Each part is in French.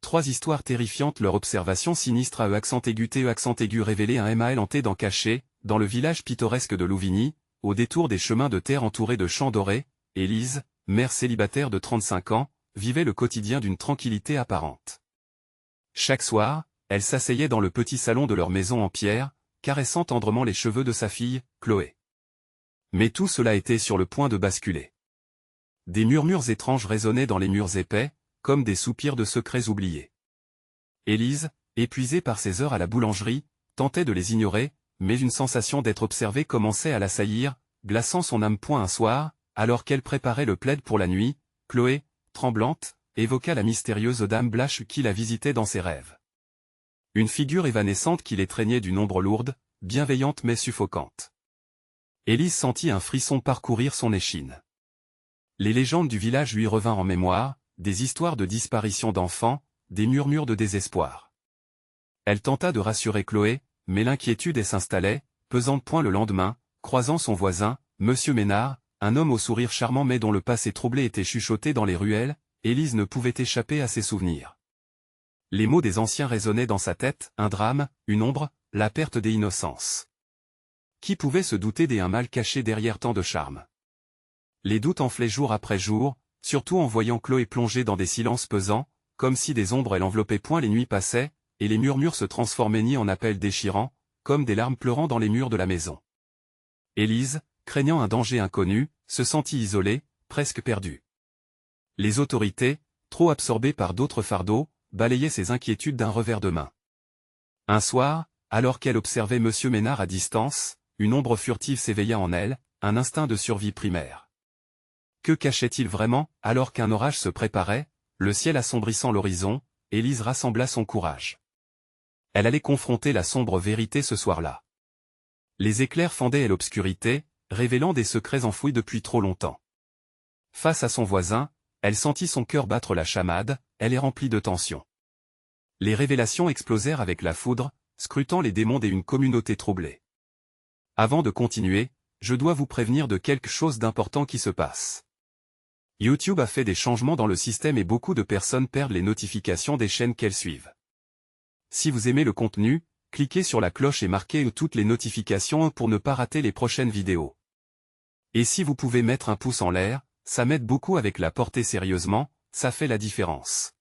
3 histoires terrifiantes. Leur observation sinistre à accent aigu révélait un mal hanté caché, dans le village pittoresque de Louvigny, au détour des chemins de terre entourés de champs dorés. Élise, mère célibataire de 35 ans, vivait le quotidien d'une tranquillité apparente. Chaque soir, elle s'asseyait dans le petit salon de leur maison en pierre, caressant tendrement les cheveux de sa fille, Chloé. Mais tout cela était sur le point de basculer. Des murmures étranges résonnaient dans les murs épais, comme des soupirs de secrets oubliés. Élise, épuisée par ses heures à la boulangerie, tentait de les ignorer, mais une sensation d'être observée commençait à l'assaillir, glaçant son âme. Un soir, alors qu'elle préparait le plaid pour la nuit, Chloé, tremblante, évoqua la mystérieuse dame Blanche qui la visitait dans ses rêves. Une figure évanescente qui l'étreignait d'une ombre lourde, bienveillante mais suffocante. Élise sentit un frisson parcourir son échine. Les légendes du village lui revinrent en mémoire, des histoires de disparition d'enfants, des murmures de désespoir. Elle tenta de rassurer Chloé, mais l'inquiétude s'installait, pesant point le lendemain, croisant son voisin, Monsieur Ménard, un homme au sourire charmant mais dont le passé troublé était chuchoté dans les ruelles. Élise ne pouvait échapper à ses souvenirs. Les mots des anciens résonnaient dans sa tête, un drame, une ombre, la perte des innocences. Qui pouvait se douter d'un mal caché derrière tant de charme? Les doutes enflaient jour après jour, surtout en voyant Chloé plongée dans des silences pesants, comme si des ombres l'enveloppaient. Les nuits passaient, et les murmures se transformaient ni en appels déchirants, comme des larmes pleurant dans les murs de la maison. Élise, craignant un danger inconnu, se sentit isolée, presque perdue. Les autorités, trop absorbées par d'autres fardeaux, balayaient ses inquiétudes d'un revers de main. Un soir, alors qu'elle observait Monsieur Ménard à distance, une ombre furtive s'éveilla en elle, un instinct de survie primaire. Que cachait-il vraiment? Alors qu'un orage se préparait, le ciel assombrissant l'horizon, Élise rassembla son courage. Elle allait confronter la sombre vérité ce soir-là. Les éclairs fendaient l'obscurité, révélant des secrets enfouis depuis trop longtemps. Face à son voisin, elle sentit son cœur battre la chamade, elle est remplie de tension. Les révélations explosèrent avec la foudre, scrutant les démons d'une communauté troublée. Avant de continuer, je dois vous prévenir de quelque chose d'important qui se passe. YouTube a fait des changements dans le système et beaucoup de personnes perdent les notifications des chaînes qu'elles suivent. Si vous aimez le contenu, cliquez sur la cloche et marquez toutes les notifications pour ne pas rater les prochaines vidéos. Et si vous pouvez mettre un pouce en l'air, ça m'aide beaucoup avec la portée sérieusement, ça fait la différence.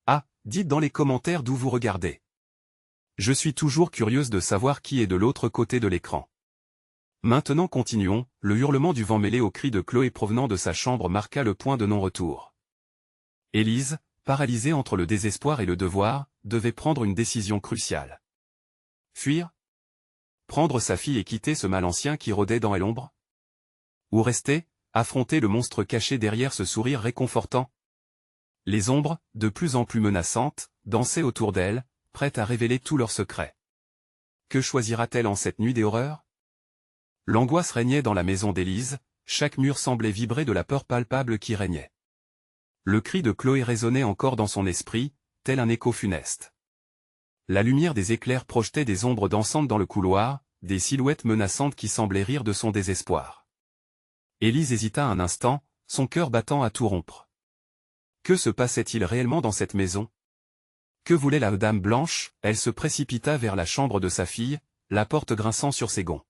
Ah, dites dans les commentaires d'où vous regardez. Je suis toujours curieuse de savoir qui est de l'autre côté de l'écran. Maintenant continuons, le hurlement du vent mêlé au cri de Chloé provenant de sa chambre marqua le point de non-retour. Élise, paralysée entre le désespoir et le devoir, devait prendre une décision cruciale. Fuir? Prendre sa fille et quitter ce mal ancien qui rôdait dans l'ombre? Ou rester, affronter le monstre caché derrière ce sourire réconfortant? Les ombres, de plus en plus menaçantes, dansaient autour d'elle, prêtes à révéler tous leurs secrets. Que choisira-t-elle en cette nuit des horreurs? L'angoisse régnait dans la maison d'Élise, chaque mur semblait vibrer de la peur palpable qui régnait. Le cri de Chloé résonnait encore dans son esprit, tel un écho funeste. La lumière des éclairs projetait des ombres dansantes dans le couloir, des silhouettes menaçantes qui semblaient rire de son désespoir. Élise hésita un instant, son cœur battant à tout rompre. Que se passait-il réellement dans cette maison? Que voulait la dame Blanche? Elle se précipita vers la chambre de sa fille, la porte grinçant sur ses gonds.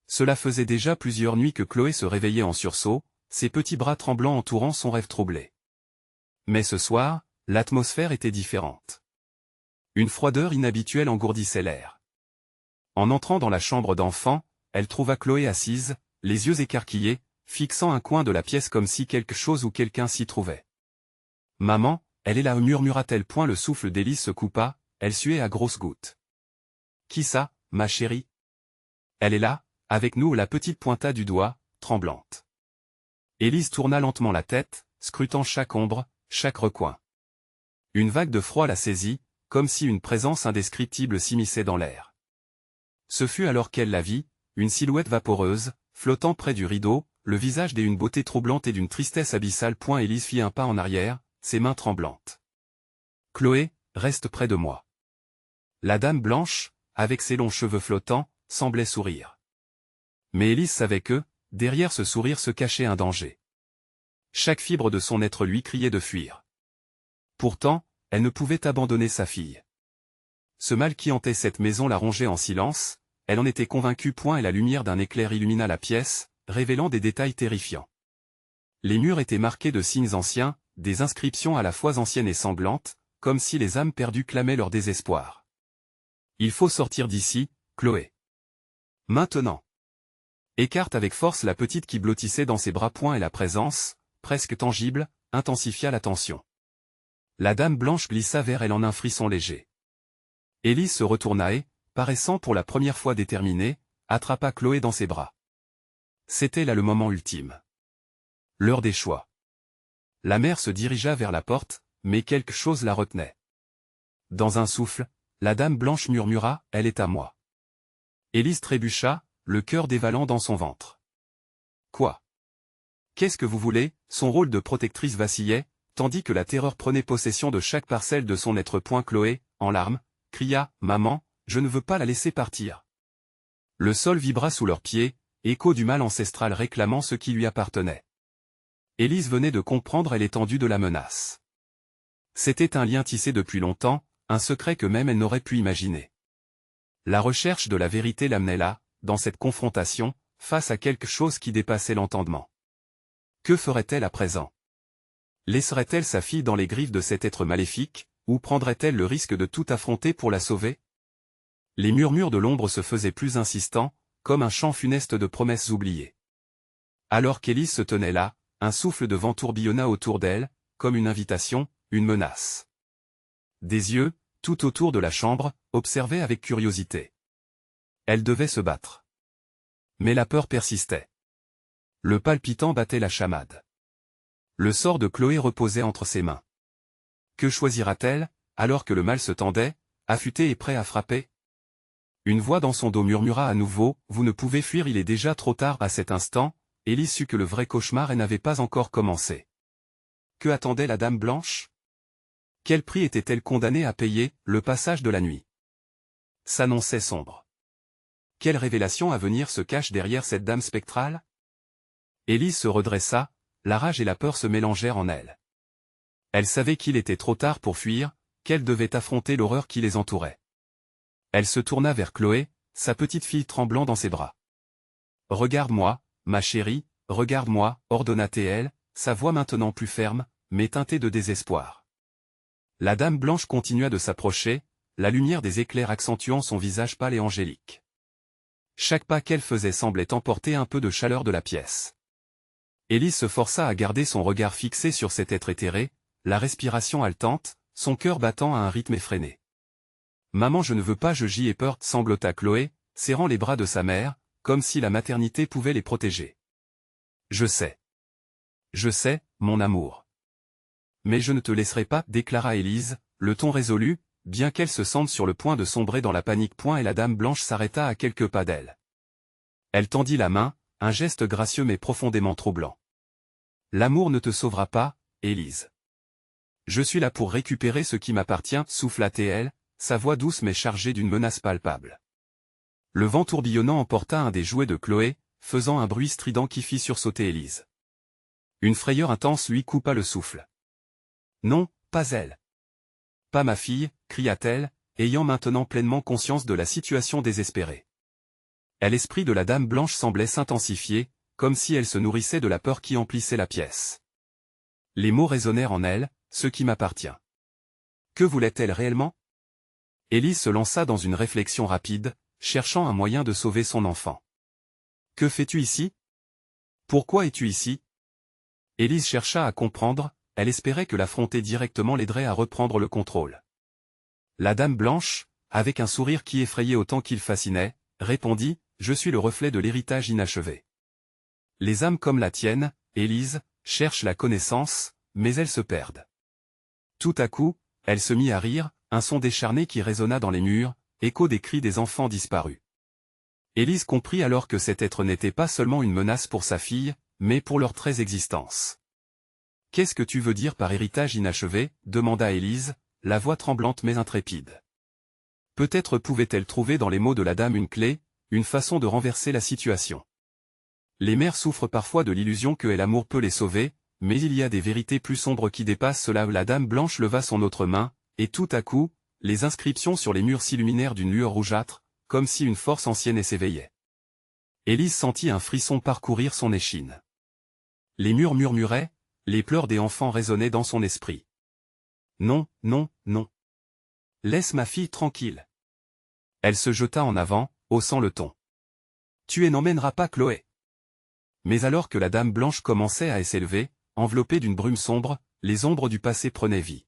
Cela faisait déjà plusieurs nuits que Chloé se réveillait en sursaut, ses petits bras tremblants entourant son rêve troublé. Mais ce soir, l'atmosphère était différente. Une froideur inhabituelle engourdissait l'air. En entrant dans la chambre d'enfant, elle trouva Chloé assise, les yeux écarquillés, fixant un coin de la pièce comme si quelque chose ou quelqu'un s'y trouvait. « Maman, elle est là » murmura-t-elle. Le souffle d'Élise se coupa, elle suait à grosses gouttes. « Qui ça, ma chérie? » « Elle est là, avec nous » la petite pointa du doigt, tremblante. Élise tourna lentement la tête, scrutant chaque ombre, chaque recoin. Une vague de froid la saisit, comme si une présence indescriptible s'immisçait dans l'air. Ce fut alors qu'elle la vit, une silhouette vaporeuse, flottant près du rideau, le visage d'une beauté troublante et d'une tristesse abyssale. Élise fit un pas en arrière, ses mains tremblantes. « Chloé, reste près de moi. » La dame Blanche, avec ses longs cheveux flottants, semblait sourire. Mais Élise savait que, derrière ce sourire se cachait un danger. Chaque fibre de son être lui criait de fuir. Pourtant, elle ne pouvait abandonner sa fille. Ce mal qui hantait cette maison la rongeait en silence, elle en était convaincue. Et la lumière d'un éclair illumina la pièce, révélant des détails terrifiants. Les murs étaient marqués de signes anciens, des inscriptions à la fois anciennes et sanglantes, comme si les âmes perdues clamaient leur désespoir. « Il faut sortir d'ici, Chloé. Maintenant !» Écarte avec force la petite qui blottissait dans ses bras. Et la présence, presque tangible, intensifia la tension. La dame blanche glissa vers elle en un frisson léger. Élise se retourna et, paraissant pour la première fois déterminée, attrapa Chloé dans ses bras. C'était là le moment ultime. L'heure des choix. La mère se dirigea vers la porte, mais quelque chose la retenait. Dans un souffle, la dame blanche murmura « Elle est à moi ». Élise trébucha, le cœur dévalant dans son ventre. Quoi? Qu'est-ce que vous voulez? Son rôle de protectrice vacillait, tandis que la terreur prenait possession de chaque parcelle de son être. Chloé, en larmes, cria « Maman, je ne veux pas la laisser partir ». Le sol vibra sous leurs pieds, écho du mal ancestral réclamant ce qui lui appartenait. Élise venait de comprendre l'étendue de la menace. C'était un lien tissé depuis longtemps, un secret que même elle n'aurait pu imaginer. La recherche de la vérité l'amenait là, dans cette confrontation, face à quelque chose qui dépassait l'entendement. Que ferait-elle à présent? Laisserait-elle sa fille dans les griffes de cet être maléfique, ou prendrait-elle le risque de tout affronter pour la sauver? Les murmures de l'ombre se faisaient plus insistants, comme un chant funeste de promesses oubliées. Alors qu'Élise se tenait là, un souffle de vent tourbillonna autour d'elle, comme une invitation, une menace. Des yeux, tout autour de la chambre, observaient avec curiosité. Elle devait se battre. Mais la peur persistait. Le palpitant battait la chamade. Le sort de Chloé reposait entre ses mains. Que choisira-t-elle, alors que le mal se tendait, affûté et prêt à frapper? Une voix dans son dos murmura à nouveau, « Vous ne pouvez fuir, il est déjà trop tard. » À cet instant, Élise sut que le vrai cauchemar n'avait pas encore commencé. Que attendait la dame blanche? Quel prix était-elle condamnée à payer? Le passage de la nuit s'annonçait sombre. Quelle révélation à venir se cache derrière cette dame spectrale? Élise se redressa, la rage et la peur se mélangèrent en elle. Elle savait qu'il était trop tard pour fuir, qu'elle devait affronter l'horreur qui les entourait. Elle se tourna vers Chloé, sa petite fille tremblant dans ses bras. « Regarde-moi, ma chérie, regarde-moi » ordonna-t-elle, sa voix maintenant plus ferme, mais teintée de désespoir. La dame blanche continua de s'approcher, la lumière des éclairs accentuant son visage pâle et angélique. Chaque pas qu'elle faisait semblait emporter un peu de chaleur de la pièce. Élise se força à garder son regard fixé sur cet être éthéré, la respiration haletante, son cœur battant à un rythme effréné. « Maman, je ne veux pas, j'y ai peur » sanglota Chloé, serrant les bras de sa mère, comme si la maternité pouvait les protéger. « Je sais, mon amour. Mais je ne te laisserai pas » déclara Élise, le ton résolu, bien qu'elle se sente sur le point de sombrer dans la panique. Et la dame blanche s'arrêta à quelques pas d'elle. Elle tendit la main, un geste gracieux mais profondément troublant. « L'amour ne te sauvera pas, Élise. Je suis là pour récupérer ce qui m'appartient » souffla-t-elle, sa voix douce mais chargée d'une menace palpable. Le vent tourbillonnant emporta un des jouets de Chloé, faisant un bruit strident qui fit sursauter Élise. Une frayeur intense lui coupa le souffle. « Non, pas elle. Pas ma fille » cria-t-elle, ayant maintenant pleinement conscience de la situation désespérée. L'esprit de la dame blanche semblait s'intensifier, comme si elle se nourrissait de la peur qui emplissait la pièce. Les mots résonnèrent en elle, « ce qui m'appartient ». Que voulait-elle réellement? Élise se lança dans une réflexion rapide, cherchant un moyen de sauver son enfant. « Que fais-tu ici? Pourquoi es-tu ici ?» Élise chercha à comprendre, elle espérait que l'affronter directement l'aiderait à reprendre le contrôle. La dame blanche, avec un sourire qui effrayait autant qu'il fascinait, répondit « Je suis le reflet de l'héritage inachevé. Les âmes comme la tienne, Élise, cherchent la connaissance, mais elles se perdent. » Tout à coup, elle se mit à rire, un son décharné qui résonna dans les murs, écho des cris des enfants disparus. Élise comprit alors que cet être n'était pas seulement une menace pour sa fille, mais pour leur très existence. « Qu'est-ce que tu veux dire par héritage inachevé » demanda Élise, la voix tremblante mais intrépide. Peut-être pouvait-elle trouver dans les mots de la dame une clé, une façon de renverser la situation. Les mères souffrent parfois de l'illusion que l'amour peut les sauver, mais il y a des vérités plus sombres qui dépassent cela. La dame blanche leva son autre main, et tout à coup, les inscriptions sur les murs s'illuminèrent d'une lueur rougeâtre, comme si une force ancienne s'éveillait. Élise sentit un frisson parcourir son échine. Les murs murmuraient, les pleurs des enfants résonnaient dans son esprit. Non, non, non. Laisse ma fille tranquille. Elle se jeta en avant, haussant le ton. Tu n'emmèneras pas Chloé. Mais alors que la dame blanche commençait à s'élever, enveloppée d'une brume sombre, les ombres du passé prenaient vie.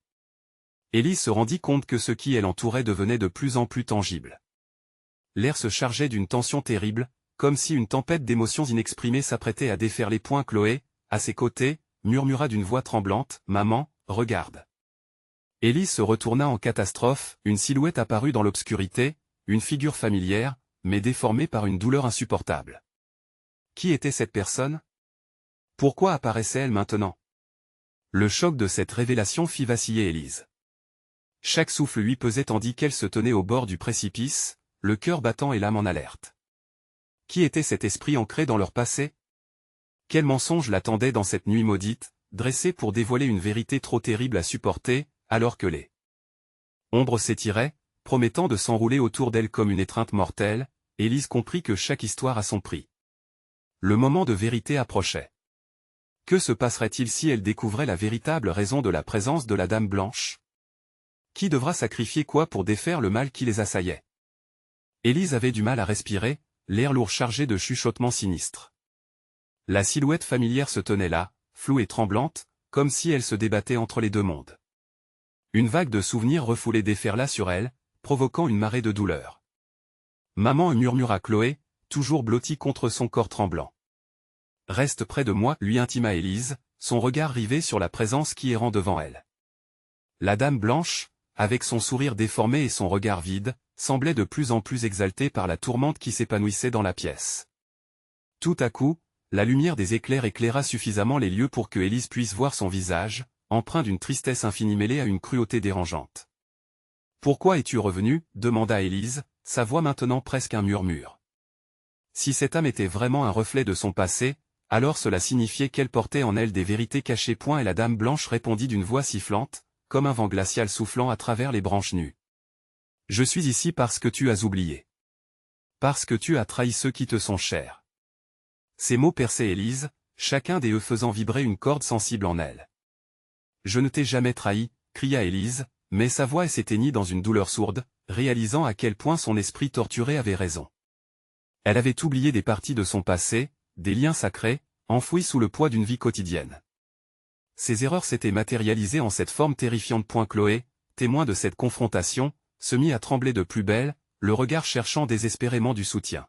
Élise se rendit compte que ce qui l'entourait devenait de plus en plus tangible. L'air se chargeait d'une tension terrible, comme si une tempête d'émotions inexprimées s'apprêtait à déferler. Chloé, à ses côtés, murmura d'une voix tremblante, « Maman, regarde !» Élise se retourna en catastrophe, une silhouette apparut dans l'obscurité, une figure familière, mais déformée par une douleur insupportable. Qui était cette personne? Pourquoi apparaissait-elle maintenant? Le choc de cette révélation fit vaciller Élise. Chaque souffle lui pesait tandis qu'elle se tenait au bord du précipice, le cœur battant et l'âme en alerte. Qui était cet esprit ancré dans leur passé? Quel mensonge l'attendait dans cette nuit maudite, dressée pour dévoiler une vérité trop terrible à supporter, alors que les ombres s'étiraient, promettant de s'enrouler autour d'elle comme une étreinte mortelle, Élise comprit que chaque histoire a son prix. Le moment de vérité approchait. Que se passerait-il si elle découvrait la véritable raison de la présence de la Dame Blanche? Qui devra sacrifier quoi pour défaire le mal qui les assaillait? Élise avait du mal à respirer, l'air lourd chargé de chuchotements sinistres. La silhouette familière se tenait là, floue et tremblante, comme si elle se débattait entre les deux mondes. Une vague de souvenirs refoulés déferla sur elle, provoquant une marée de douleur. Maman, murmura Chloé, toujours blottie contre son corps tremblant. Reste près de moi, lui intima Élise, son regard rivé sur la présence qui errant devant elle. La Dame Blanche, avec son sourire déformé et son regard vide, semblait de plus en plus exaltée par la tourmente qui s'épanouissait dans la pièce. Tout à coup, la lumière des éclairs éclaira suffisamment les lieux pour que Élise puisse voir son visage, empreint d'une tristesse infinie mêlée à une cruauté dérangeante. « Pourquoi es-tu revenu ?» demanda Élise, sa voix maintenant presque un murmure. Si cette âme était vraiment un reflet de son passé, alors cela signifiait qu'elle portait en elle des vérités cachées. Et la Dame Blanche répondit d'une voix sifflante, comme un vent glacial soufflant à travers les branches nues. « Je suis ici parce que tu as oublié. Parce que tu as trahi ceux qui te sont chers. » Ces mots perçaient Élise, chacun des faisant vibrer une corde sensible en elle. « Je ne t'ai jamais trahi » cria Élise, mais sa voix s'éteignit dans une douleur sourde, réalisant à quel point son esprit torturé avait raison. Elle avait oublié des parties de son passé, des liens sacrés, enfouis sous le poids d'une vie quotidienne. Ses erreurs s'étaient matérialisées en cette forme terrifiante. Chloé, témoin de cette confrontation, se mit à trembler de plus belle, le regard cherchant désespérément du soutien.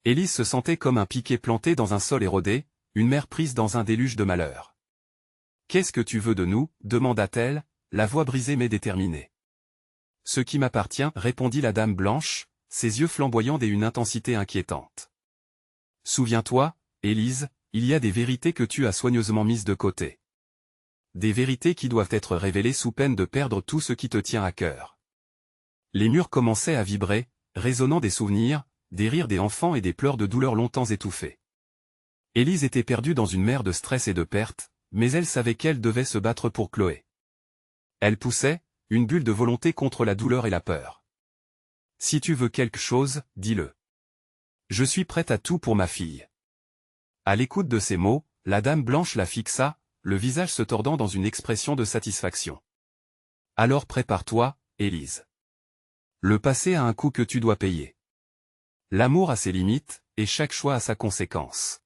Élise se sentait comme un piquet planté dans un sol érodé, une mer prise dans un déluge de malheur. « Qu'est-ce que tu veux de nous ?» demanda-t-elle, la voix brisée mais déterminée. « Ce qui m'appartient, » répondit la Dame Blanche, ses yeux flamboyants d'une intensité inquiétante. « Souviens-toi, Élise, il y a des vérités que tu as soigneusement mises de côté. Des vérités qui doivent être révélées sous peine de perdre tout ce qui te tient à cœur. » Les murs commençaient à vibrer, résonnant des souvenirs, des rires des enfants et des pleurs de douleur longtemps étouffés. Élise était perdue dans une mer de stress et de perte, mais elle savait qu'elle devait se battre pour Chloé. Elle poussait, une bulle de volonté contre la douleur et la peur. « Si tu veux quelque chose, dis-le. Je suis prête à tout pour ma fille. » À l'écoute de ces mots, la Dame Blanche la fixa, le visage se tordant dans une expression de satisfaction. « Alors prépare-toi, Élise. Le passé a un coût que tu dois payer. L'amour a ses limites, et chaque choix a sa conséquence. »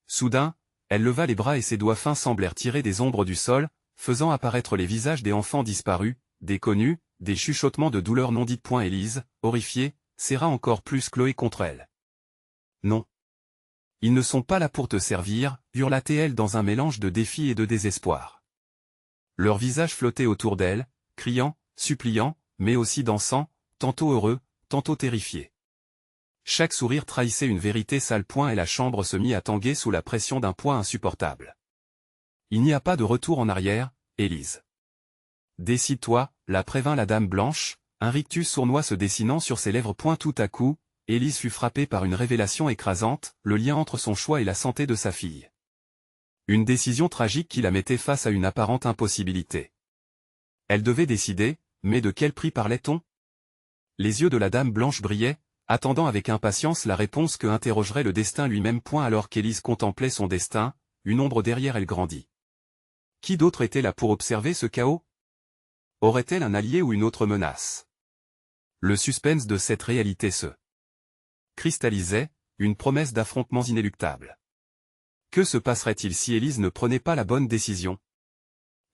Soudain, elle leva les bras et ses doigts fins semblèrent tirer des ombres du sol, faisant apparaître les visages des enfants disparus, des connus, des chuchotements de douleur non dites. Élise, horrifiée, serra encore plus Chloé contre elle. « Non. Ils ne sont pas là pour te servir, » hurla-t-elle dans un mélange de défi et de désespoir. Leurs visages flottaient autour d'elle, criant, suppliant, mais aussi dansant, tantôt heureux, tantôt terrifiés. Chaque sourire trahissait une vérité sale. Et la chambre se mit à tanguer sous la pression d'un poids insupportable. « Il n'y a pas de retour en arrière, Élise. Décide-toi » la prévint la Dame Blanche, un rictus sournois se dessinant sur ses lèvres. Tout à coup, Élise fut frappée par une révélation écrasante, le lien entre son choix et la santé de sa fille. Une décision tragique qui la mettait face à une apparente impossibilité. Elle devait décider, mais de quel prix parlait-on? Les yeux de la dame blanche brillaient, attendant avec impatience la réponse que interrogerait le destin lui-même. Alors qu'Élise contemplait son destin, une ombre derrière elle grandit. Qui d'autre était là pour observer ce chaos? Aurait-elle un allié ou une autre menace? Le suspense de cette réalité se cristallisait, une promesse d'affrontements inéluctables. Que se passerait-il si Élise ne prenait pas la bonne décision?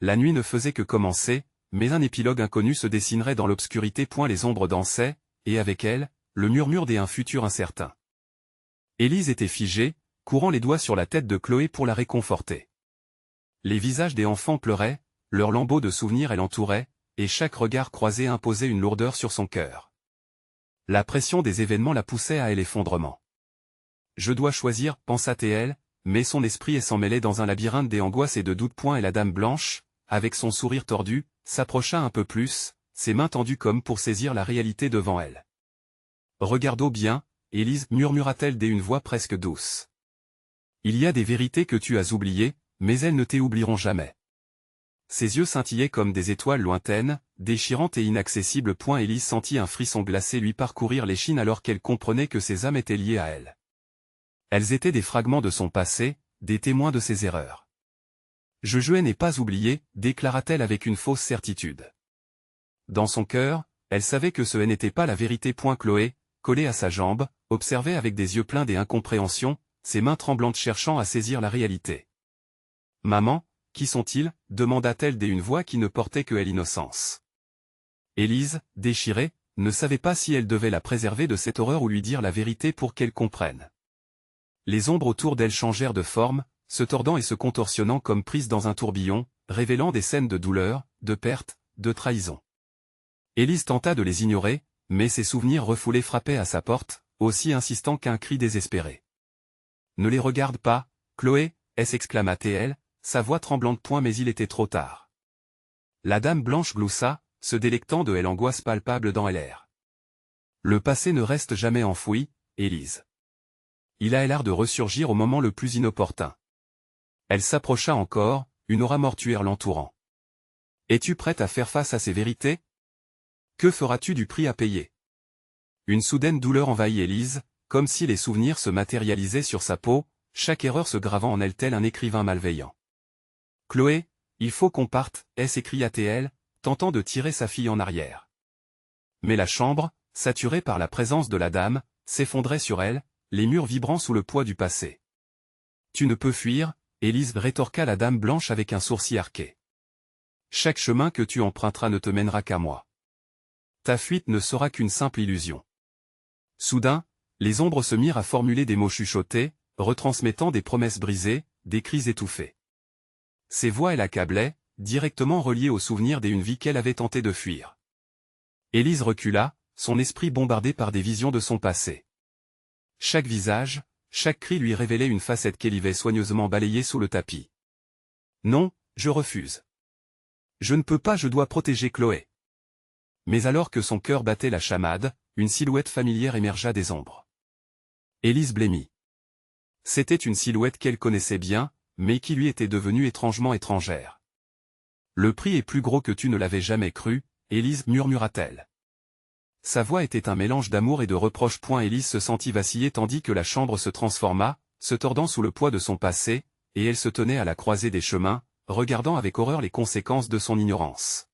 La nuit ne faisait que commencer, mais un épilogue inconnu se dessinerait dans l'obscurité. Les ombres dansaient, et avec elles, le murmure d'un futur incertain. Élise était figée, courant les doigts sur la tête de Chloé pour la réconforter. Les visages des enfants pleuraient, leurs lambeaux de souvenirs elle entourait, et chaque regard croisé imposait une lourdeur sur son cœur. La pression des événements la poussait à l'effondrement. Je dois choisir, pensa-t-elle, mais son esprit s'en mêlait dans un labyrinthe des angoisses et de doutes. Et la dame blanche, avec son sourire tordu, s'approcha un peu plus, ses mains tendues comme pour saisir la réalité devant elle. Regarde bien, Élise, murmura-t-elle d'une voix presque douce. Il y a des vérités que tu as oubliées, mais elles ne t'oublieront jamais. Ses yeux scintillaient comme des étoiles lointaines, déchirantes et inaccessibles. Élise sentit un frisson glacé lui parcourir l'échine alors qu'elle comprenait que ses âmes étaient liées à elle. Elles étaient des fragments de son passé, des témoins de ses erreurs. Je n'ai pas oublié, déclara-t-elle avec une fausse certitude. Dans son cœur, elle savait que ce n'était pas la vérité. Chloé, collée à sa jambe, observait avec des yeux pleins d'incompréhension, ses mains tremblantes cherchant à saisir la réalité. « Maman, qui sont-ils » demanda-t-elle d'une voix qui ne portait que l'innocence. Élise, déchirée, ne savait pas si elle devait la préserver de cette horreur ou lui dire la vérité pour qu'elle comprenne. Les ombres autour d'elle changèrent de forme, se tordant et se contorsionnant comme prises dans un tourbillon, révélant des scènes de douleur, de perte, de trahison. Élise tenta de les ignorer, mais ses souvenirs refoulés frappaient à sa porte, aussi insistants qu'un cri désespéré. « Ne les regarde pas, Chloé » s'exclama-t-elle, sa voix tremblante. Mais il était trop tard. La dame blanche gloussa, se délectant de l'angoisse palpable dans l'air. Le passé ne reste jamais enfoui, Élise. Il a l'art de ressurgir au moment le plus inopportun. Elle s'approcha encore, une aura mortuaire l'entourant. Es-tu prête à faire face à ces vérités? Que feras-tu du prix à payer? Une soudaine douleur envahit Élise, comme si les souvenirs se matérialisaient sur sa peau, chaque erreur se gravant en elle tel un écrivain malveillant. « Chloé, il faut qu'on parte » s'écria-t-elle, tentant de tirer sa fille en arrière. Mais la chambre, saturée par la présence de la dame, s'effondrait sur elle, les murs vibrant sous le poids du passé. « Tu ne peux fuir » Élise rétorqua la dame blanche avec un sourcil arqué. « Chaque chemin que tu emprunteras ne te mènera qu'à moi. Ta fuite ne sera qu'une simple illusion. » Soudain, les ombres se mirent à formuler des mots chuchotés, retransmettant des promesses brisées, des cris étouffés. Ces voix l'accablaient, directement reliées aux souvenirs d'une vie qu'elle avait tenté de fuir. Élise recula, son esprit bombardé par des visions de son passé. Chaque visage, chaque cri lui révélait une facette qu'elle avait soigneusement balayée sous le tapis. « Non, je refuse. Je ne peux pas, je dois protéger Chloé. » Mais alors que son cœur battait la chamade, une silhouette familière émergea des ombres. Élise blêmit. C'était une silhouette qu'elle connaissait bien, mais qui lui était devenue étrangement étrangère. « Le prix est plus gros que tu ne l'avais jamais cru, Élise, murmura-t-elle. Sa voix était un mélange d'amour et de reproche. Élise se sentit vaciller tandis que la chambre se transforma, se tordant sous le poids de son passé, et elle se tenait à la croisée des chemins, regardant avec horreur les conséquences de son ignorance.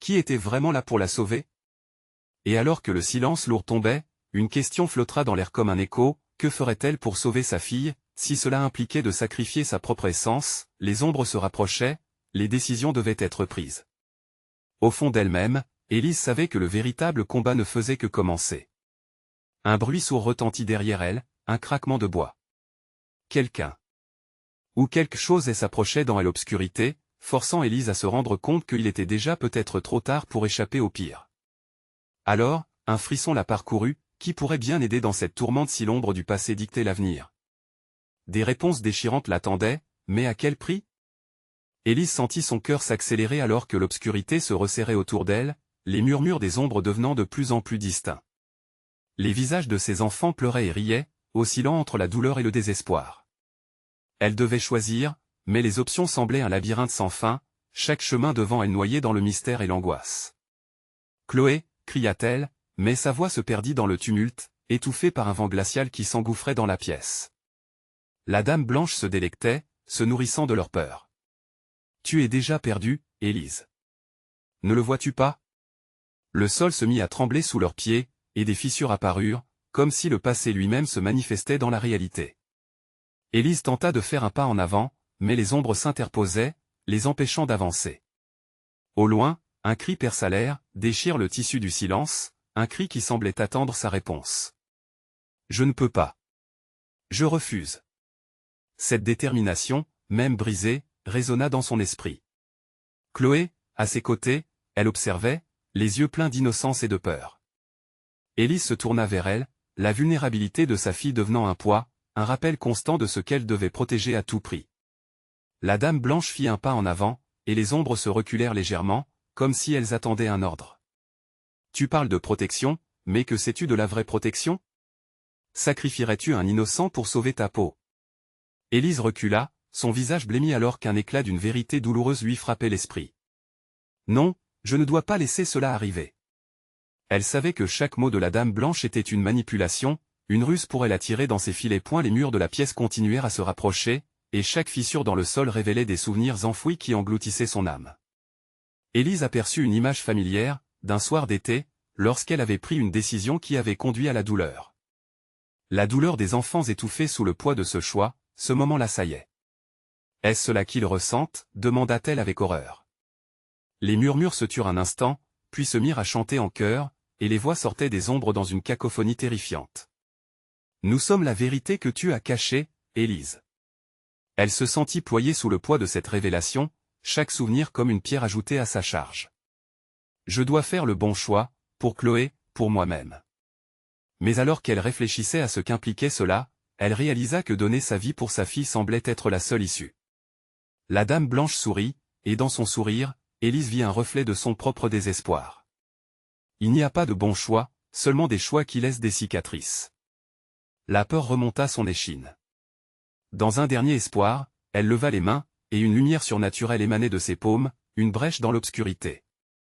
Qui était vraiment là pour la sauver? Et alors que le silence lourd tombait, une question flottera dans l'air comme un écho, que ferait-elle pour sauver sa fille, si cela impliquait de sacrifier sa propre essence? Les ombres se rapprochaient, les décisions devaient être prises. Au fond d'elle-même, Élise savait que le véritable combat ne faisait que commencer. Un bruit sourd retentit derrière elle, un craquement de bois. Quelqu'un ou quelque chose s'approchait dans l'obscurité, forçant Élise à se rendre compte qu'il était déjà peut-être trop tard pour échapper au pire. Alors, un frisson la parcourut, qui pourrait bien aider dans cette tourmente si l'ombre du passé dictait l'avenir? Des réponses déchirantes l'attendaient, mais à quel prix? Élise sentit son cœur s'accélérer alors que l'obscurité se resserrait autour d'elle, les murmures des ombres devenant de plus en plus distincts. Les visages de ses enfants pleuraient et riaient, oscillant entre la douleur et le désespoir. Elle devait choisir, mais les options semblaient un labyrinthe sans fin, chaque chemin devant elle noyé dans le mystère et l'angoisse. « Chloé !» cria-t-elle, mais sa voix se perdit dans le tumulte, étouffée par un vent glacial qui s'engouffrait dans la pièce. La dame blanche se délectait, se nourrissant de leur peur. « Tu es déjà perdue, Élise. Ne le vois-tu pas ?» Le sol se mit à trembler sous leurs pieds, et des fissures apparurent, comme si le passé lui-même se manifestait dans la réalité. Élise tenta de faire un pas en avant, mais les ombres s'interposaient, les empêchant d'avancer. Au loin, un cri perça l'air, déchire le tissu du silence, un cri qui semblait attendre sa réponse. « Je ne peux pas. Je refuse. » Cette détermination, même brisée, résonna dans son esprit. Chloé, à ses côtés, elle observait, les yeux pleins d'innocence et de peur. Élise se tourna vers elle, la vulnérabilité de sa fille devenant un poids, un rappel constant de ce qu'elle devait protéger à tout prix. La dame blanche fit un pas en avant, et les ombres se reculèrent légèrement, comme si elles attendaient un ordre. « Tu parles de protection, mais que sais-tu de la vraie protection? Sacrifierais-tu un innocent pour sauver ta peau ?» Élise recula, son visage blêmi alors qu'un éclat d'une vérité douloureuse lui frappait l'esprit. « Non, je ne dois pas laisser cela arriver. » Elle savait que chaque mot de la dame blanche était une manipulation, une ruse pour elle attirer dans ses filets. Les murs de la pièce continuèrent à se rapprocher, et chaque fissure dans le sol révélait des souvenirs enfouis qui engloutissaient son âme. Élise aperçut une image familière, d'un soir d'été, lorsqu'elle avait pris une décision qui avait conduit à la douleur. La douleur des enfants étouffés sous le poids de ce choix, ce moment l'assaillait. « Est-ce cela qu'ils ressentent ?» demanda-t-elle avec horreur. Les murmures se turent un instant, puis se mirent à chanter en chœur, et les voix sortaient des ombres dans une cacophonie terrifiante. « Nous sommes la vérité que tu as cachée, Élise. » Elle se sentit ployée sous le poids de cette révélation, chaque souvenir comme une pierre ajoutée à sa charge. « Je dois faire le bon choix, pour Chloé, pour moi-même. » Mais alors qu'elle réfléchissait à ce qu'impliquait cela, elle réalisa que donner sa vie pour sa fille semblait être la seule issue. La dame blanche sourit, et dans son sourire, Élise vit un reflet de son propre désespoir. Il n'y a pas de bon choix, seulement des choix qui laissent des cicatrices. La peur remonta son échine. Dans un dernier espoir, elle leva les mains, et une lumière surnaturelle émanait de ses paumes, une brèche dans l'obscurité.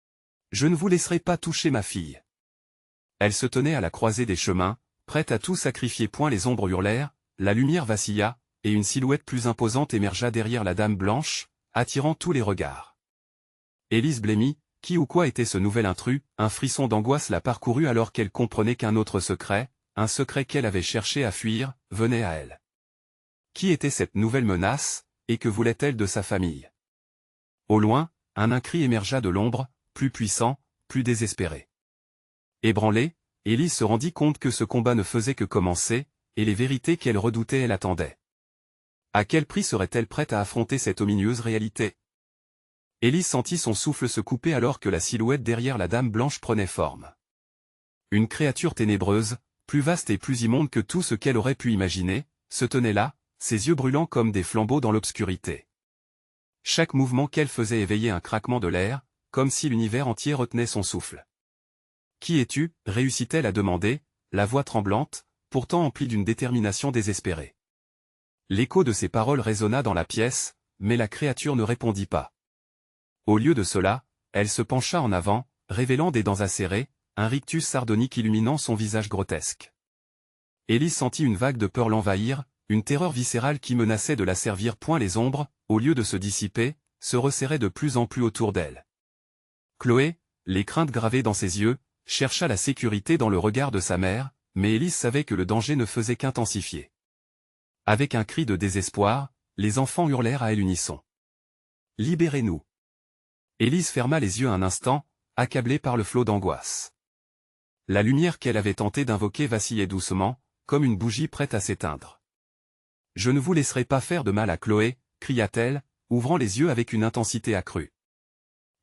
« Je ne vous laisserai pas toucher ma fille. » Elle se tenait à la croisée des chemins, prête à tout sacrifier. Les ombres hurlèrent, la lumière vacilla, et une silhouette plus imposante émergea derrière la dame blanche, attirant tous les regards. Élise blêmit, qui ou quoi était ce nouvel intrus? Un frisson d'angoisse la parcourut alors qu'elle comprenait qu'un autre secret, un secret qu'elle avait cherché à fuir, venait à elle. Qui était cette nouvelle menace, et que voulait-elle de sa famille? Au loin, un cri émergea de l'ombre, plus puissant, plus désespéré. Ébranlée, Élise se rendit compte que ce combat ne faisait que commencer, et les vérités qu'elle redoutait elle attendait. À quel prix serait-elle prête à affronter cette omineuse réalité? Élise sentit son souffle se couper alors que la silhouette derrière la dame blanche prenait forme. Une créature ténébreuse, plus vaste et plus immonde que tout ce qu'elle aurait pu imaginer, se tenait là, ses yeux brûlants comme des flambeaux dans l'obscurité. Chaque mouvement qu'elle faisait éveillait un craquement de l'air, comme si l'univers entier retenait son souffle. « Qui es-tu » réussit-elle à demander, la voix tremblante, pourtant emplie d'une détermination désespérée. L'écho de ses paroles résonna dans la pièce, mais la créature ne répondit pas. Au lieu de cela, elle se pencha en avant, révélant des dents acérées, un rictus sardonique illuminant son visage grotesque. Élise sentit une vague de peur l'envahir, une terreur viscérale qui menaçait de la servir. Les ombres, au lieu de se dissiper, se resserraient de plus en plus autour d'elle. Chloé, les craintes gravées dans ses yeux, chercha la sécurité dans le regard de sa mère, mais Élise savait que le danger ne faisait qu'intensifier. Avec un cri de désespoir, les enfants hurlèrent à l'unisson. « Libérez-nous !» Élise ferma les yeux un instant, accablée par le flot d'angoisse. La lumière qu'elle avait tenté d'invoquer vacillait doucement, comme une bougie prête à s'éteindre. « Je ne vous laisserai pas faire de mal à Chloé » cria-t-elle, ouvrant les yeux avec une intensité accrue.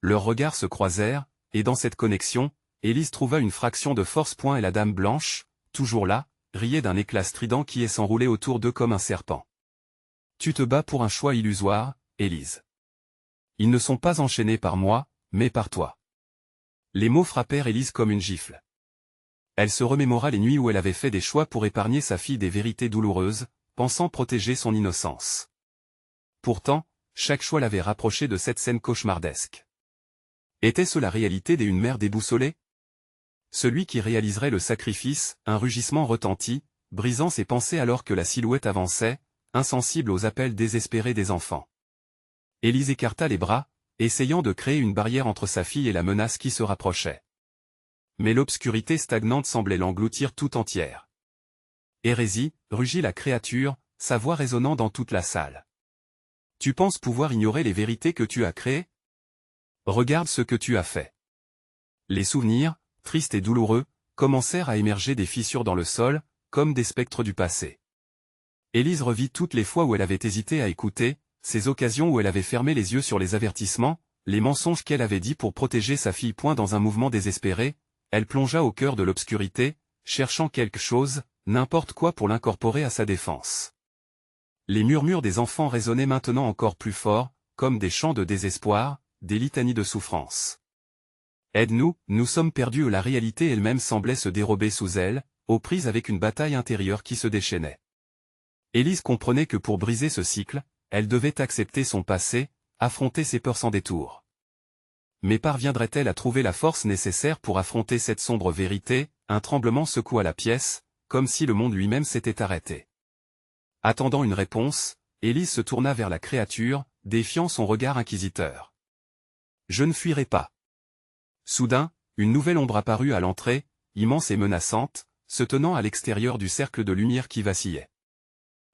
Leurs regards se croisèrent, et dans cette connexion, Élise trouva une fraction de force. Et la dame blanche, toujours là, riait d'un éclat strident qui s'enroulait autour d'eux comme un serpent. « Tu te bats pour un choix illusoire, Élise. Ils ne sont pas enchaînés par moi, mais par toi. » Les mots frappèrent Élise comme une gifle. Elle se remémora les nuits où elle avait fait des choix pour épargner sa fille des vérités douloureuses, pensant protéger son innocence. Pourtant, chaque choix l'avait rapproché de cette scène cauchemardesque. Était-ce la réalité d'une mère déboussolée? Celui qui réaliserait le sacrifice, un rugissement retentit, brisant ses pensées alors que la silhouette avançait, insensible aux appels désespérés des enfants. Élise écarta les bras, essayant de créer une barrière entre sa fille et la menace qui se rapprochait. Mais l'obscurité stagnante semblait l'engloutir tout entière. Hérésie, rugit la créature, sa voix résonnant dans toute la salle. Tu penses pouvoir ignorer les vérités que tu as créées? Regarde ce que tu as fait. Les souvenirs, tristes et douloureux, commencèrent à émerger des fissures dans le sol, comme des spectres du passé. Élise revit toutes les fois où elle avait hésité à écouter, ces occasions où elle avait fermé les yeux sur les avertissements, les mensonges qu'elle avait dits pour protéger sa fille. Dans un mouvement désespéré, elle plongea au cœur de l'obscurité, cherchant quelque chose, n'importe quoi pour l'incorporer à sa défense. Les murmures des enfants résonnaient maintenant encore plus fort, comme des chants de désespoir, des litanies de souffrance. Aide-nous, nous sommes perdus. La réalité elle-même semblait se dérober sous elle, aux prises avec une bataille intérieure qui se déchaînait. Élise comprenait que pour briser ce cycle, elle devait accepter son passé, affronter ses peurs sans détour. Mais parviendrait-elle à trouver la force nécessaire pour affronter cette sombre vérité? Un tremblement secoua la pièce, comme si le monde lui-même s'était arrêté. Attendant une réponse, Élise se tourna vers la créature, défiant son regard inquisiteur. « Je ne fuirai pas. » Soudain, une nouvelle ombre apparut à l'entrée, immense et menaçante, se tenant à l'extérieur du cercle de lumière qui vacillait.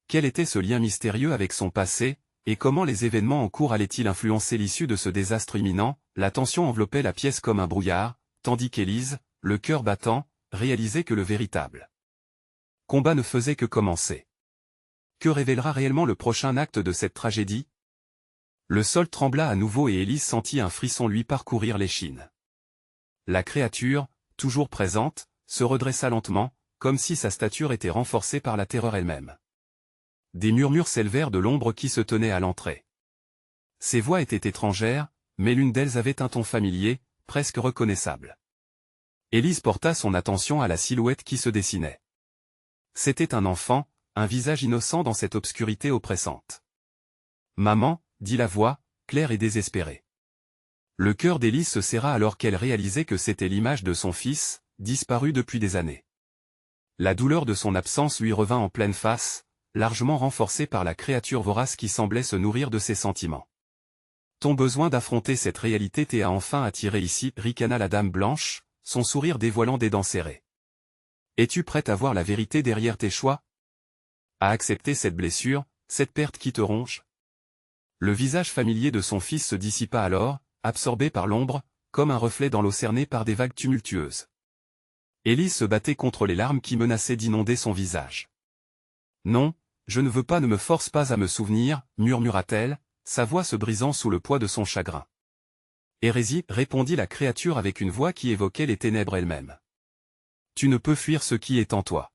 Quel était ce lien mystérieux avec son passé, et comment les événements en cours allaient-ils influencer l'issue de ce désastre imminent? La tension enveloppait la pièce comme un brouillard, tandis qu'Élise, le cœur battant, réalisait que le véritable combat ne faisait que commencer. Que révélera réellement le prochain acte de cette tragédie? Le sol trembla à nouveau et Élise sentit un frisson lui parcourir l'échine. La créature, toujours présente, se redressa lentement, comme si sa stature était renforcée par la terreur elle-même. Des murmures s'élevèrent de l'ombre qui se tenait à l'entrée. Ces voix étaient étrangères, mais l'une d'elles avait un ton familier, presque reconnaissable. Élise porta son attention à la silhouette qui se dessinait. C'était un enfant, un visage innocent dans cette obscurité oppressante. « Maman » dit la voix, claire et désespérée. Le cœur d'Élise se serra alors qu'elle réalisait que c'était l'image de son fils, disparu depuis des années. La douleur de son absence lui revint en pleine face, largement renforcée par la créature vorace qui semblait se nourrir de ses sentiments. « Ton besoin d'affronter cette réalité t'a enfin attiré ici, ricana la dame blanche, son sourire dévoilant des dents serrées. Es-tu prête à voir la vérité derrière tes choix? À accepter cette blessure, cette perte qui te ronge? » Le visage familier de son fils se dissipa alors, absorbé par l'ombre, comme un reflet dans l'eau cernée par des vagues tumultueuses. Élise se battait contre les larmes qui menaçaient d'inonder son visage. « Non, je ne veux pas, ne me force pas à me souvenir, murmura-t-elle, sa voix se brisant sous le poids de son chagrin. Hérésie, répondit la créature avec une voix qui évoquait les ténèbres elles-mêmes. Tu ne peux fuir ce qui est en toi.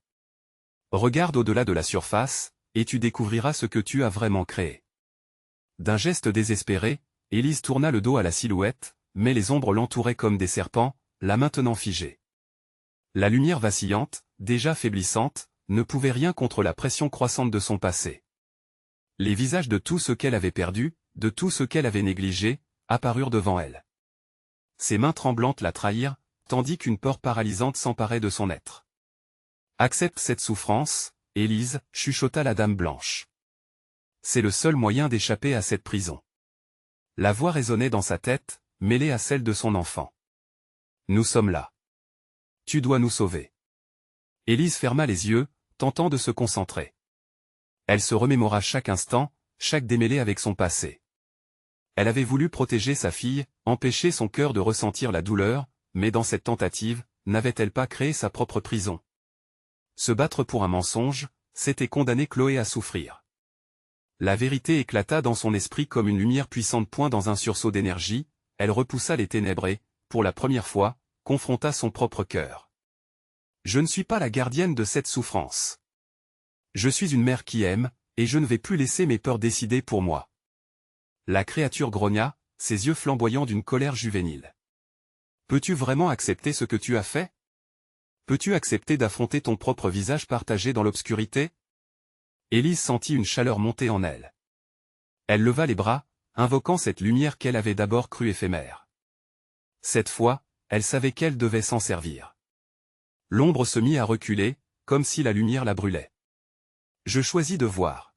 Regarde au-delà de la surface, et tu découvriras ce que tu as vraiment créé. D'un geste désespéré, Élise tourna le dos à la silhouette, mais les ombres l'entouraient comme des serpents, la maintenant figée. La lumière vacillante, déjà faiblissante, ne pouvait rien contre la pression croissante de son passé. Les visages de tout ce qu'elle avait perdu, de tout ce qu'elle avait négligé, apparurent devant elle. Ses mains tremblantes la trahirent, tandis qu'une peur paralysante s'emparait de son être. « Accepte cette souffrance, Élise, chuchota la dame blanche. C'est le seul moyen d'échapper à cette prison. » La voix résonnait dans sa tête, mêlée à celle de son enfant. « Nous sommes là. Tu dois nous sauver. » Élise ferma les yeux, tentant de se concentrer. Elle se remémora chaque instant, chaque démêlé avec son passé. Elle avait voulu protéger sa fille, empêcher son cœur de ressentir la douleur, mais dans cette tentative, n'avait-elle pas créé sa propre prison? Se battre pour un mensonge, c'était condamner Chloé à souffrir. La vérité éclata dans son esprit comme une lumière puissante. Dans un sursaut d'énergie, elle repoussa les ténèbres et, pour la première fois, confronta son propre cœur. Je ne suis pas la gardienne de cette souffrance. Je suis une mère qui aime, et je ne vais plus laisser mes peurs décider pour moi. La créature grogna, ses yeux flamboyants d'une colère juvénile. Peux-tu vraiment accepter ce que tu as fait? Peux-tu accepter d'affronter ton propre visage partagé dans l'obscurité? Élise sentit une chaleur monter en elle. Elle leva les bras, invoquant cette lumière qu'elle avait d'abord crue éphémère. Cette fois, elle savait qu'elle devait s'en servir. L'ombre se mit à reculer, comme si la lumière la brûlait. « Je choisis de voir.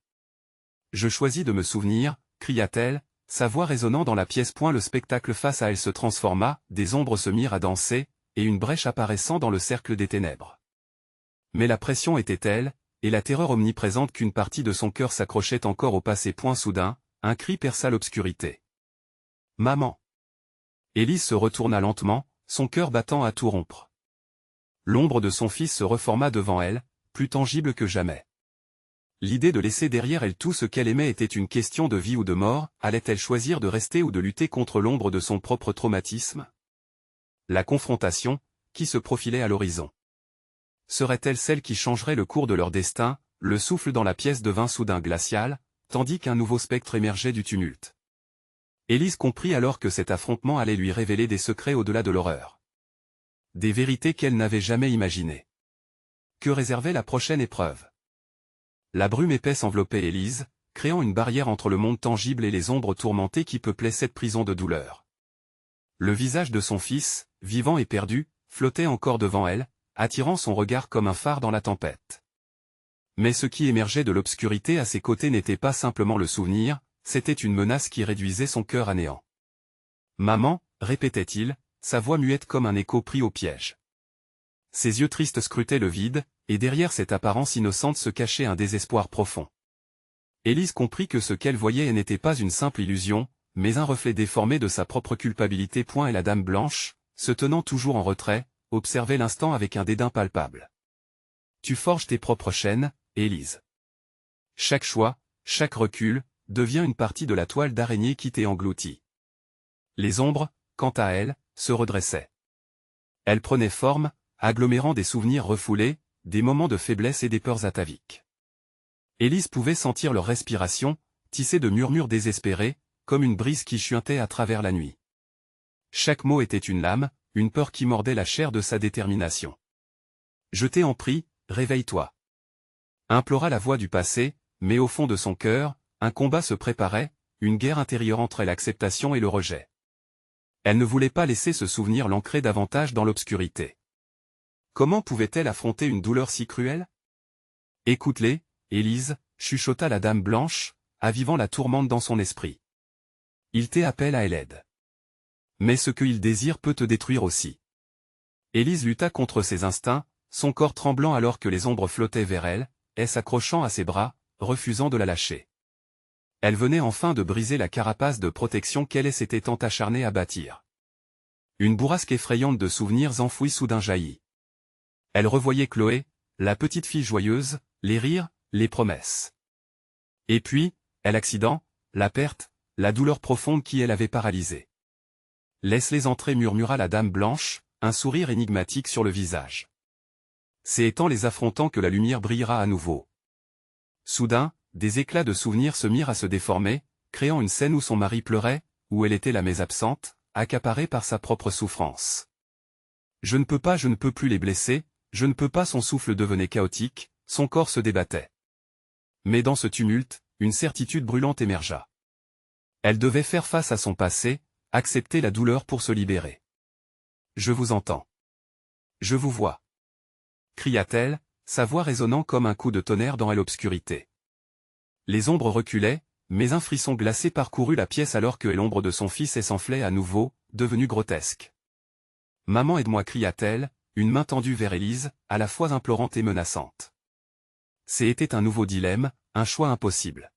Je choisis de me souvenir », cria-t-elle, sa voix résonnant dans la pièce. Le spectacle face à elle se transforma, des ombres se mirent à danser, et une brèche apparaissant dans le cercle des ténèbres. Mais la pression était telle, et la terreur omniprésente qu'une partie de son cœur s'accrochait encore au passé. Soudain, un cri perça l'obscurité. « Maman !» Élise se retourna lentement, son cœur battant à tout rompre. L'ombre de son fils se reforma devant elle, plus tangible que jamais. L'idée de laisser derrière elle tout ce qu'elle aimait était une question de vie ou de mort. Allait-elle choisir de rester ou de lutter contre l'ombre de son propre traumatisme? La confrontation, qui se profilait à l'horizon. Serait-elle celle qui changerait le cours de leur destin? Le souffle dans la pièce devint soudain glacial, tandis qu'un nouveau spectre émergeait du tumulte. Élise comprit alors que cet affrontement allait lui révéler des secrets au-delà de l'horreur. Des vérités qu'elle n'avait jamais imaginées. Que réservait la prochaine épreuve? La brume épaisse enveloppait Élise, créant une barrière entre le monde tangible et les ombres tourmentées qui peuplaient cette prison de douleur. Le visage de son fils, vivant et perdu, flottait encore devant elle, attirant son regard comme un phare dans la tempête. Mais ce qui émergeait de l'obscurité à ses côtés n'était pas simplement le souvenir, c'était une menace qui réduisait son cœur à néant. « Maman », répétait-il, sa voix muette comme un écho pris au piège. Ses yeux tristes scrutaient le vide, et derrière cette apparence innocente se cachait un désespoir profond. Élise comprit que ce qu'elle voyait n'était pas une simple illusion, mais un reflet déformé de sa propre culpabilité. Et la dame blanche, se tenant toujours en retrait, observait l'instant avec un dédain palpable. « Tu forges tes propres chaînes, Élise. Chaque choix, chaque recul, devient une partie de la toile d'araignée qui t'est engloutie. » Les ombres, quant à elles, se redressaient. Elles prenaient forme, agglomérant des souvenirs refoulés, des moments de faiblesse et des peurs ataviques. Élise pouvait sentir leur respiration, tissée de murmures désespérés, comme une brise qui chuintait à travers la nuit. Chaque mot était une lame, une peur qui mordait la chair de sa détermination. « Je t'en prie, réveille-toi. » Implora la voix du passé, mais au fond de son cœur, un combat se préparait, une guerre intérieure entre l'acceptation et le rejet. Elle ne voulait pas laisser ce souvenir l'ancrer davantage dans l'obscurité. Comment pouvait-elle affronter une douleur si cruelle? « Écoute-les, Élise, » chuchota la dame blanche, avivant la tourmente dans son esprit. « Il t'appelle à l'aide. Mais ce qu'il désire peut te détruire aussi. » Élise lutta contre ses instincts, son corps tremblant alors que les ombres flottaient vers elle, s'accrochant à ses bras, refusant de la lâcher. Elle venait enfin de briser la carapace de protection qu'elle s'était tant acharnée à bâtir. Une bourrasque effrayante de souvenirs enfouis soudain jaillit. Elle revoyait Chloé, la petite fille joyeuse, les rires, les promesses. Et puis, l'accident, la perte, la douleur profonde qui elle avait paralysée. « Laisse-les entrer » murmura la dame blanche, un sourire énigmatique sur le visage. C'est en les affrontant que la lumière brillera à nouveau. Soudain, des éclats de souvenirs se mirent à se déformer, créant une scène où son mari pleurait, où elle était la mère absente, accaparée par sa propre souffrance. « Je ne peux plus les blesser, je ne peux pas » son souffle devenait chaotique, son corps se débattait. Mais dans ce tumulte, une certitude brûlante émergea. Elle devait faire face à son passé, accepter la douleur pour se libérer. « Je vous entends. Je vous vois. » cria-t-elle, sa voix résonnant comme un coup de tonnerre dans l'obscurité. Les ombres reculaient, mais un frisson glacé parcourut la pièce alors que l'ombre de son fils s'enflait à nouveau, devenue grotesque. « Maman, aide-moi » cria-t-elle, une main tendue vers Élise, à la fois implorante et menaçante. C'était un nouveau dilemme, un choix impossible.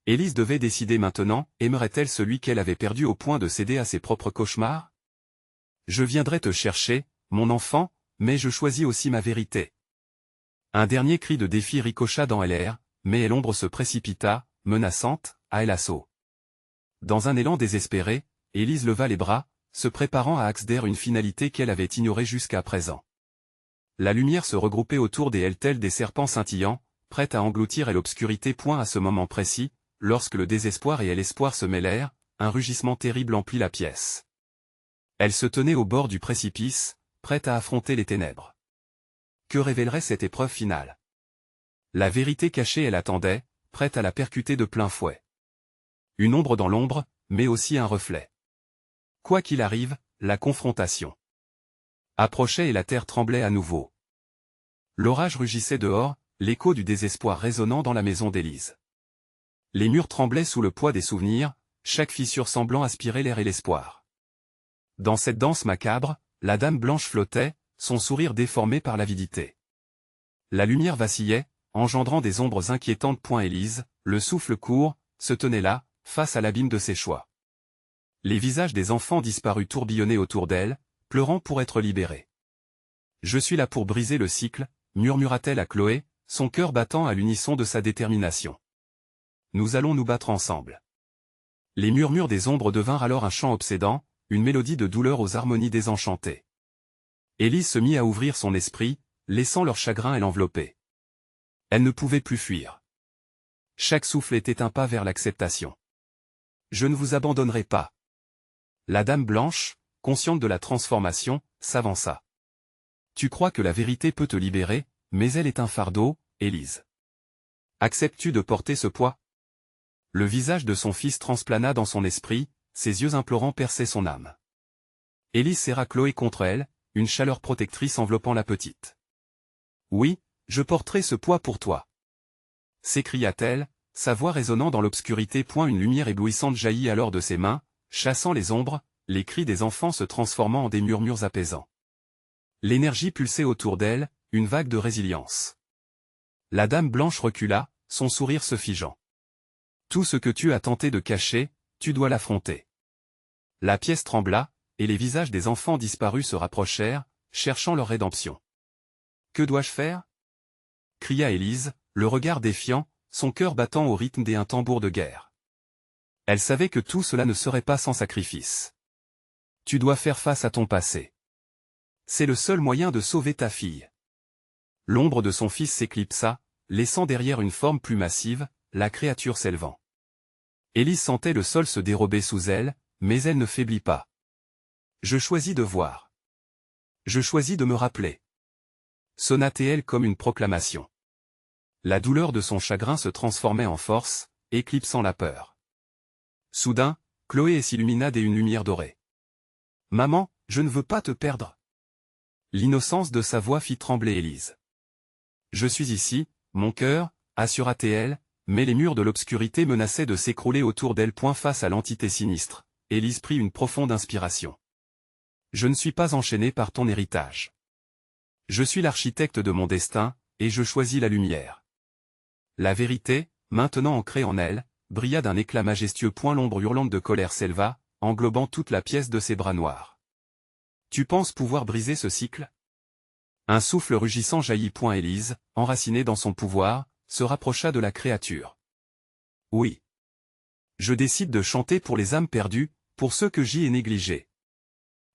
Élise devait décider maintenant, aimerait-elle celui qu'elle avait perdu au point de céder à ses propres cauchemars? « Je viendrai te chercher, mon enfant, mais je choisis aussi ma vérité. » Un dernier cri de défi ricocha dans l'air, mais l'ombre se précipita, menaçante, à l'assaut. Dans un élan désespéré, Élise leva les bras, se préparant à accéder une finalité qu'elle avait ignorée jusqu'à présent. La lumière se regroupait autour d'elle tels des serpents scintillants, prête à engloutir l'obscurité. À ce moment précis, lorsque le désespoir et l'espoir se mêlèrent, un rugissement terrible emplit la pièce. Elle se tenait au bord du précipice, prête à affronter les ténèbres. Que révélerait cette épreuve finale? La vérité cachée elle attendait, prête à la percuter de plein fouet. Une ombre dans l'ombre, mais aussi un reflet. Quoi qu'il arrive, la confrontation approchait et la terre tremblait à nouveau. L'orage rugissait dehors, l'écho du désespoir résonnant dans la maison d'Élise. Les murs tremblaient sous le poids des souvenirs, chaque fissure semblant aspirer l'air et l'espoir. Dans cette danse macabre, la dame blanche flottait, son sourire déformé par l'avidité. La lumière vacillait, engendrant des ombres inquiétantes. Élise, le souffle court, se tenait là, face à l'abîme de ses choix. Les visages des enfants disparus tourbillonnaient autour d'elle, pleurant pour être libérés. « Je suis là pour briser le cycle », murmura-t-elle à Chloé, son cœur battant à l'unisson de sa détermination. « Nous allons nous battre ensemble. » Les murmures des ombres devinrent alors un chant obsédant, une mélodie de douleur aux harmonies désenchantées. Élise se mit à ouvrir son esprit, laissant leur chagrin et l'envelopper. Elle ne pouvait plus fuir. Chaque souffle était un pas vers l'acceptation. « Je ne vous abandonnerai pas. » La dame blanche, consciente de la transformation, s'avança. « Tu crois que la vérité peut te libérer, mais elle est un fardeau, Élise. Acceptes-tu de porter ce poids ?» Le visage de son fils transplana dans son esprit, ses yeux implorants perçaient son âme. Élise serra Chloé contre elle, une chaleur protectrice enveloppant la petite. « Oui, je porterai ce poids pour toi. » s'écria-t-elle, sa voix résonnant dans l'obscurité. Une lumière éblouissante jaillit alors de ses mains, chassant les ombres, les cris des enfants se transformant en des murmures apaisants. L'énergie pulsait autour d'elle, une vague de résilience. La dame blanche recula, son sourire se figeant. « Tout ce que tu as tenté de cacher, tu dois l'affronter. » La pièce trembla, et les visages des enfants disparus se rapprochèrent, cherchant leur rédemption. « Que dois-je faire ?» cria Élise, le regard défiant, son cœur battant au rythme d'un tambour de guerre. Elle savait que tout cela ne serait pas sans sacrifice. « Tu dois faire face à ton passé. C'est le seul moyen de sauver ta fille. » L'ombre de son fils s'éclipsa, laissant derrière une forme plus massive, la créature s'élevant. Élise sentait le sol se dérober sous elle, mais elle ne faiblit pas. « Je choisis de voir. Je choisis de me rappeler. » sonna-t-elle comme une proclamation. La douleur de son chagrin se transformait en force, éclipsant la peur. Soudain, Chloé s'illumina d'une lumière dorée. « Maman, je ne veux pas te perdre. » L'innocence de sa voix fit trembler Élise. « Je suis ici, mon cœur, » assura-t-elle, mais les murs de l'obscurité menaçaient de s'écrouler autour d'elle. Face à l'entité sinistre, Élise prit une profonde inspiration. « Je ne suis pas enchaînée par ton héritage. Je suis l'architecte de mon destin, et je choisis la lumière. » La vérité, maintenant ancrée en elle, brilla d'un éclat majestueux. L'ombre hurlante de colère s'éleva, englobant toute la pièce de ses bras noirs. « Tu penses pouvoir briser ce cycle ?» Un souffle rugissant jaillit. Élise, enracinée dans son pouvoir, se rapprocha de la créature. « Oui. Je décide de chanter pour les âmes perdues, pour ceux que j'y ai négligés. »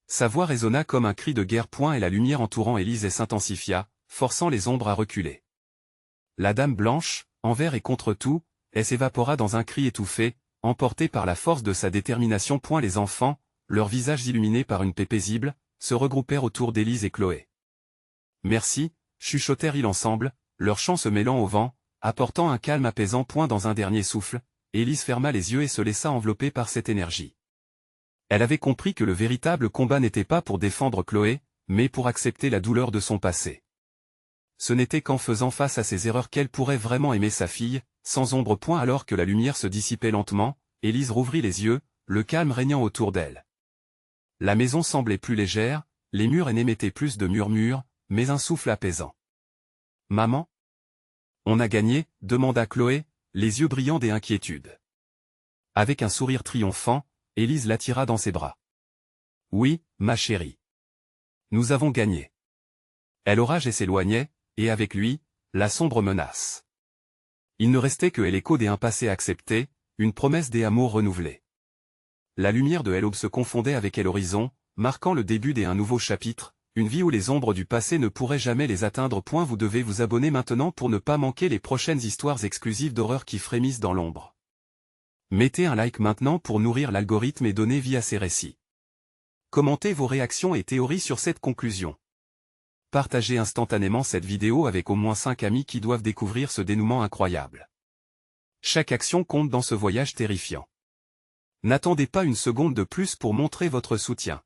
Sa voix résonna comme un cri de guerre. Et la lumière entourant Élise s'intensifia, forçant les ombres à reculer. La dame blanche, envers et contre tout, s'évapora dans un cri étouffé, emportée par la force de sa détermination. Les enfants, leurs visages illuminés par une paix paisible, se regroupèrent autour d'Élise et Chloé. « Merci », chuchotèrent-ils ensemble, leur chant se mêlant au vent, apportant un calme apaisant. Dans un dernier souffle, Élise ferma les yeux et se laissa envelopper par cette énergie. Elle avait compris que le véritable combat n'était pas pour défendre Chloé, mais pour accepter la douleur de son passé. Ce n'était qu'en faisant face à ses erreurs qu'elle pourrait vraiment aimer sa fille, sans ombre. Alors que la lumière se dissipait lentement, Élise rouvrit les yeux, le calme régnant autour d'elle. La maison semblait plus légère, les murs n'émettaient plus de murmures, mais un souffle apaisant. « Maman ? On a gagné ?» demanda Chloé, les yeux brillants d'inquiétude. Avec un sourire triomphant, Élise l'attira dans ses bras. « Oui, ma chérie. Nous avons gagné. » L'orage s'éloignait, et avec lui, la sombre menace. Il ne restait que l'écho d'un passé accepté, une promesse d'amour renouvelée. La lumière de l'aube se confondait avec l'horizon, marquant le début d'un nouveau chapitre, une vie où les ombres du passé ne pourraient jamais les atteindre. Vous devez vous abonner maintenant pour ne pas manquer les prochaines histoires exclusives d'horreur qui frémissent dans l'ombre. Mettez un like maintenant pour nourrir l'algorithme et donner vie à ces récits. Commentez vos réactions et théories sur cette conclusion. Partagez instantanément cette vidéo avec au moins 5 amis qui doivent découvrir ce dénouement incroyable. Chaque action compte dans ce voyage terrifiant. N'attendez pas une seconde de plus pour montrer votre soutien.